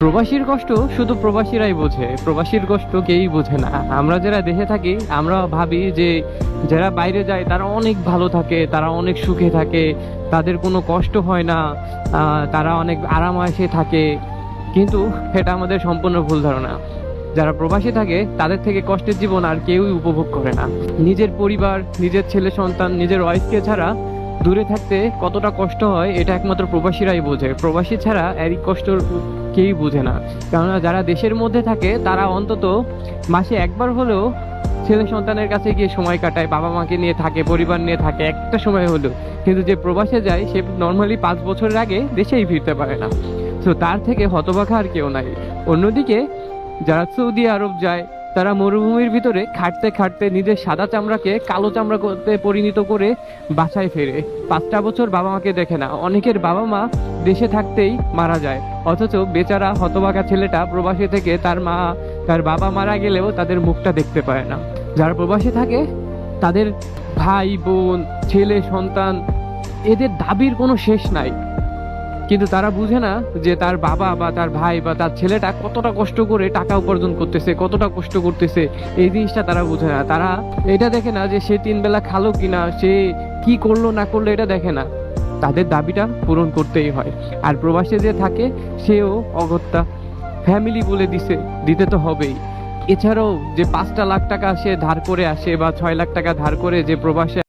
প্রবাসীর কষ্ট শুধু প্রবাসীরাই বোঝে, প্রবাসীর কষ্ট কেউই বোঝে না। আমরা যারা দেশে থাকি আমরা ভাবি যে যারা বাইরে যায় তারা অনেক ভালো থাকে, তারা অনেক সুখে থাকে, তাদের কোনো কষ্ট হয় না, তারা অনেক আরাম আয়েশে থাকে। কিন্তু এটা আমাদের সম্পূর্ণ ভুল ধারণা। যারা প্রবাসী থাকে তাদের থেকে কষ্টের জীবন আর কেউই উপভোগ করে না। নিজের পরিবার, নিজের ছেলে সন্তান, নিজের ওয়াইফকে ছাড়া দূরে থাকতে কতটা কষ্ট হয় এটা একমাত্র প্রবাসীরাই বোঝে। প্রবাসী ছাড়া এই কষ্ট কেউই বোঝে না। কেননা যারা দেশের মধ্যে থাকে তারা অন্তত মাসে একবার হলেও ছেলে সন্তানের কাছে গিয়ে সময় কাটায়, বাবা মাকে নিয়ে থাকে, পরিবার নিয়ে থাকে একটা সময় হলেও। কিন্তু যে প্রবাসে যায় সে নর্মালি 5 বছরের আগে দেশেই ফিরতে পারে না। তো তার থেকে হতভাগা আর কেউ নাই। অন্যদিকে যারা সৌদি আরব যায় তারা মরুভূমির ভিতরে খাটতে খাটতে নিজের সাদা চামড়াকে কালো চামড়া করতে পরিণত করে বাসায় ফেরে 5টা বছর বাবা মাকে দেখে না। অনেকের বাবা মা দেশে থাকতেই মারা যায়, অথচ বেচারা হতভাগা ছেলেটা প্রবাসী থেকে তার বাবা মারা গেলেও তাদের মুখটা দেখতে পায় না। যারা প্রবাসী থাকে তাদের ভাই বোন, ছেলে সন্তান, এদের দাবির কোনো শেষ নাই। কিন্তু তারা বুঝে না যে তার বাবা বা তার ভাই বা তার ছেলেটা কতটা কষ্ট করে টাকা উপার্জন করতেছে, কতটা কষ্ট করতেছে, এই জিনিসটা তারা বুঝে না। তারা এটা দেখে না যে সে 3 বেলা খালো কিনা, সে কি করলো না করলো, এটা দেখে না। তাদের দাবিটা পূরণ করতেই হয়। আর প্রবাসে যে থাকে সেও অগত্যা, ফ্যামিলি বলে দিতে তো হবেই। এছাড়াও যে 5টা লাখ টাকা সে ধার করে আসে বা 6 লাখ টাকা ধার করে যে প্রবাসে